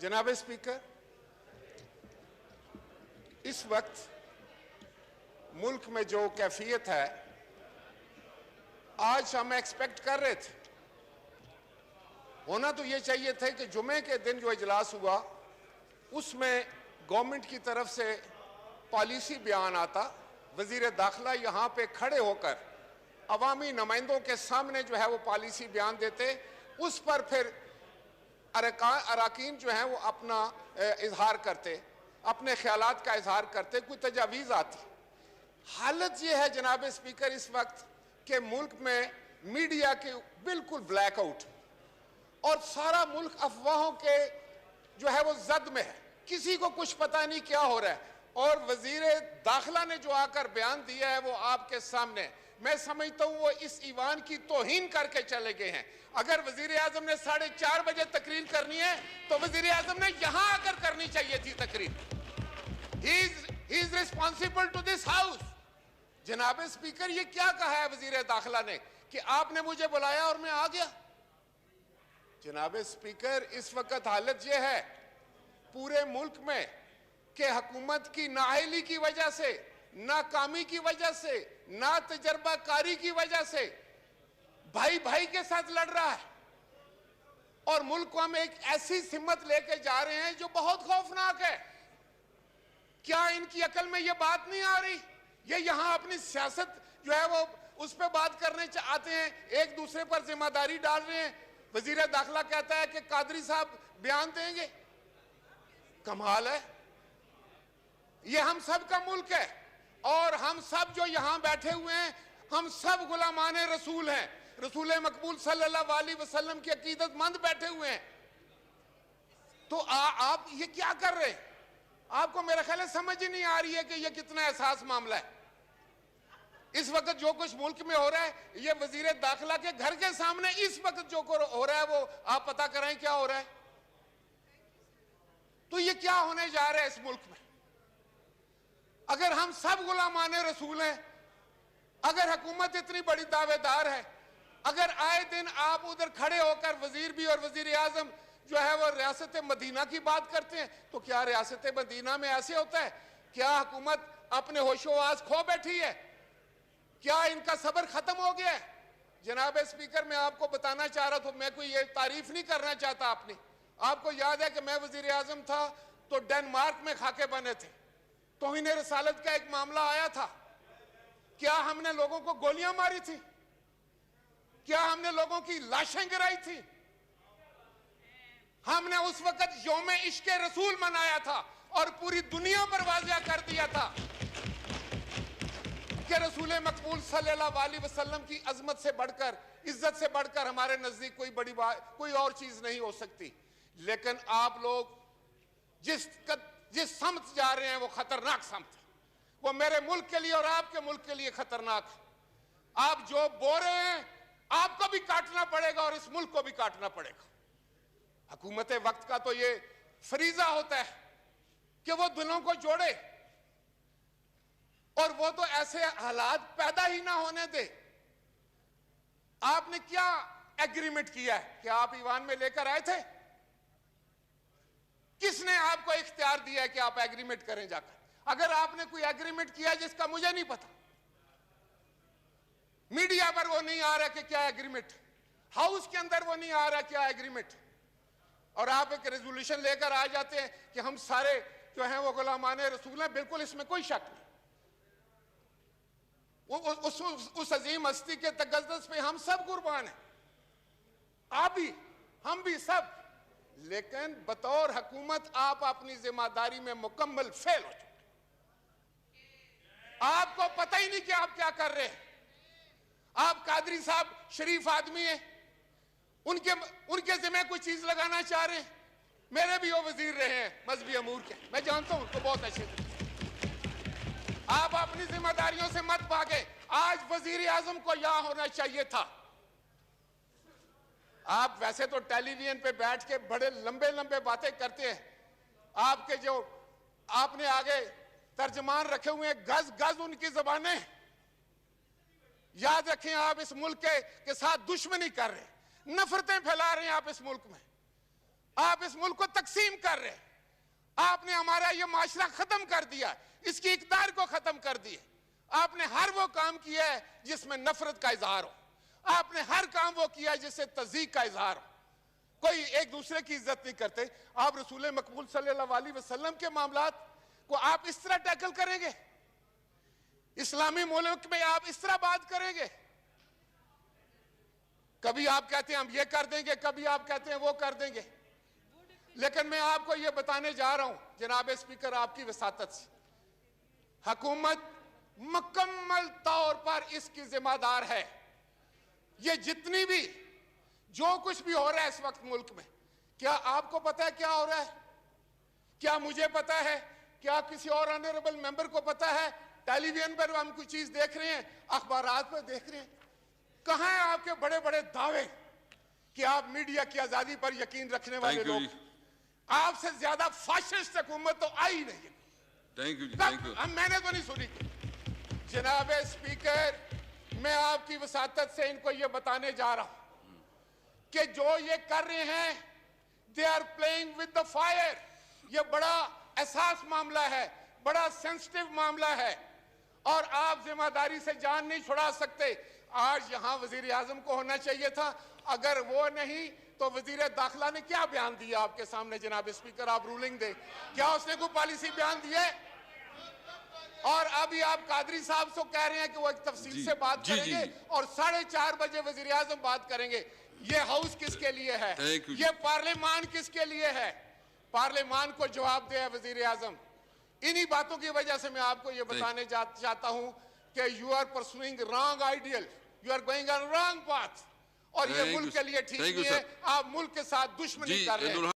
जनाब स्पीकर, इस वक्त मुल्क में जो कैफियत है, आज हम एक्सपेक्ट कर रहे थे, होना तो ये चाहिए थे कि जुमे के दिन जो इजलास हुआ उसमें गवर्नमेंट की तरफ से पॉलिसी बयान आता, वजीर दाखिला यहाँ पे खड़े होकर अवामी नुमाइंदों के सामने जो है वो पॉलिसी बयान देते, उस पर फिर अरकान जो हैं वो अपना इजहार करते, अपने ख्यालात का इजहार करते, कोई तजावीज़ आती। हालत ये है जनाब स्पीकर इस वक्त कि मुल्क में मीडिया के बिल्कुल ब्लैकआउट और सारा मुल्क अफवाहों के जो है वो जद में है, किसी को कुछ पता नहीं क्या हो रहा है। और वजीर दाखिला ने जो आकर बयान दिया है वो आपके सामने, मैं समझता हूं वो इस ईवान की तौहीन करके चले गए हैं। अगर वजीर आजम ने 4:30 बजे तकरीर करनी है तो वजीर आजम ने यहां आकर करनी चाहिए थी तकरीर। He is responsible to this house. जनाब स्पीकर, ये क्या कहा है वजीर दाखिला ने कि आपने मुझे बुलाया और मैं आ गया? जनाब स्पीकर, इस वक्त हालत यह है पूरे मुल्क में कि हुकूमत की नाअहली की वजह से, नाकामी की वजह से, ना तजर्बाकारी की वजह से भाई भाई के साथ लड़ रहा है और मुल्क को हम एक ऐसी सिमत लेके जा रहे हैं जो बहुत खौफनाक है। क्या इनकी अकल में यह बात नहीं आ रही? ये यहां अपनी सियासत जो है वो उस पर बात करने चाहते हैं, एक दूसरे पर जिम्मेदारी डाल रहे हैं। वजीर दाखिला कहता है कि कादरी साहब बयान देंगे। कमाल है। ये हम सब का मुल्क है और हम सब जो यहां बैठे हुए हैं, हम सब गुलामाने रसूल हैं, रसूल मकबूल सल्लल्लाहु अलैहि वसल्लम की अकीदतमंद बैठे हुए हैं। तो आप ये क्या कर रहे हैं? आपको मेरा ख्याल है समझ ही नहीं आ रही है कि ये कितना एहसास मामला है। इस वक्त जो कुछ मुल्क में हो रहा है, ये वजीर दाखिला के घर के सामने इस वक्त जो हो रहा है वो आप पता करें क्या हो रहा है। तो ये क्या होने जा रहा है इस मुल्क में? अगर हम सब गुलामाने रसूल हैं, अगर हुकूमत इतनी बड़ी दावेदार है, अगर आए दिन आप उधर खड़े होकर वजीर भी और वजीर आजम जो है वो रियासत मदीना की बात करते हैं, तो क्या रियासत मदीना में ऐसे होता है? क्या हुकूमत अपने होशोवास खो बैठी है? क्या इनका सब्र खत्म हो गया है? जनाब स्पीकर, मैं आपको बताना चाह रहा था, मैं कोई ये तारीफ नहीं करना चाहता अपनी। आपको याद है कि मैं वजीर आजम था तो डेनमार्क में खाके बने थे, तौहीन रसालत का एक मामला आया था। क्या हमने लोगों को गोलियां मारी थी? क्या हमने लोगों की लाशें गिराई थी? हमने उस वक्त यौम इश्क रसूल मनाया था और पूरी दुनिया पर वाज़िया कर दिया था कि रसूल मकबूल सल्लल्लाहु अलैहि वसल्लम की अजमत से बढ़कर, इज्जत से बढ़कर हमारे नजदीक कोई बड़ी बात, कोई और चीज नहीं हो सकती। लेकिन आप लोग जिस समत जा रहे हैं वो खतरनाक समत है। वो मेरे मुल्क के लिए और आपके मुल्क के लिए खतरनाक है। आप जो बो रहे हैं आपको भी काटना पड़ेगा और इस मुल्क को भी काटना पड़ेगा। हुकूमत वक्त का तो ये फरीजा होता है कि वो दिलों को जोड़े और वो तो ऐसे हालात पैदा ही ना होने दे। आपने क्या एग्रीमेंट किया है कि आप ईवान में लेकर आए थे? किसने आपको इख्तियार दिया है कि आप एग्रीमेंट करें जाकर? अगर आपने कोई एग्रीमेंट किया जिसका मुझे नहीं पता, मीडिया पर वो नहीं आ रहा कि क्या एग्रीमेंट, हाउस के अंदर वो नहीं आ रहा क्या एग्रीमेंट, और आप एक रेजोल्यूशन लेकर आ जाते हैं कि हम सारे जो हैं वो गुलामाने रसूल हैं। बिल्कुल इसमें कोई शक नहीं। उस अजीम हस्ती के तकद्दुस पे हम सब कुर्बान हैं, आप भी, हम भी सब। लेकिन बतौर हुकूमत आप अपनी जिम्मेदारी में मुकम्मल फेल हो चुके। आपको पता ही नहीं कि आप क्या कर रहे हैं। आप कादरी साहब शरीफ आदमी हैं, उनके जिम्मे कोई चीज लगाना चाह रहे हैं। मेरे भी वो वजीर रहे हैं मजहबी अमूर के, मैं जानता हूं उनको बहुत अच्छे तरीके। आप अपनी जिम्मेदारियों से मत भागे। आज वजीर आजम को यहां होना चाहिए था। आप वैसे तो टेलीविजन पे बैठ के बड़े लंबे लंबे बातें करते हैं, आपके जो आपने आगे तर्जमान रखे हुए हैं, गज गज उनकी जबानें। याद रखें, आप इस मुल्क के साथ दुश्मनी कर रहे हैं, नफरतें फैला रहे हैं आप इस मुल्क में। आप इस मुल्क को तकसीम कर रहे हैं। आपने हमारा ये माशरा खत्म कर दिया, इसकी इक़्तिदार को खत्म कर दिया। आपने हर वो काम किया है जिसमें नफरत का इजहार हो, आपने हर काम वो किया है जिससे तज़ीक का इजहार हो। कोई एक दूसरे की इज्जत नहीं करते। आप रसूल मकबूल सल्लल्लाहु अलैहि वसल्लम के मामलात को आप इस तरह टैकल करेंगे? इस्लामी मुल्क में आप इस तरह बात करेंगे? कभी आप कहते हैं हम ये कर देंगे, कभी आप कहते हैं वो कर देंगे। लेकिन मैं आपको ये बताने जा रहा हूं जनाब स्पीकर, आपकी वसातत से हुकूमत मुकम्मल तौर पर इसकी जिम्मेदार है। ये जितनी भी जो कुछ भी हो रहा है इस वक्त मुल्क में, क्या आपको पता है क्या हो रहा है? क्या मुझे पता है? क्या किसी और ऑनरेबल मेंबर को पता है? टेलीविजन पर हम कुछ चीज देख रहे हैं, अखबारात पर देख रहे हैं। कहां है आपके बड़े बड़े दावे कि आप मीडिया की आजादी पर यकीन रखने वाले लोग? आपसे ज्यादा फाशिस्ट हुकूमत तो आई नहीं। Thank you. मैंने तो नहीं सुनी। जनाब स्पीकर, मैं आपकी वसातत से इनको ये बताने जा रहा हूं कि जो ये कर रहे हैं, they are playing with the fire. ये बड़ा एहसास मामला है, बड़ा सेंसिटिव मामला है और आप जिम्मेदारी से जान नहीं छुड़ा सकते। आज यहां वजीर आजम को होना चाहिए था, अगर वो नहीं तो वजीर दाखिला ने क्या बयान दिया आपके सामने? जनाब स्पीकर, आप रूलिंग दे, क्या उसने कोई पॉलिसी बयान दी है? और अभी आप कादरी साहब से कह रहे हैं कि वो एक तफसील से बात करेंगे और 4:30 बजे वजीर आजम बात करेंगे। ये हाउस किसके लिए है? ये पार्लियामान किसके लिए है? पार्लियामान को जवाब दे वजीर आजम। इन्हीं बातों की वजह से मैं आपको ये बताने चाहता हूं कि you are pursuing wrong ideal, you are going on wrong path और ये मुल्क के लिए ठीक नहीं है। आप मुल्क के साथ दुश्मनी कर रहे हैं।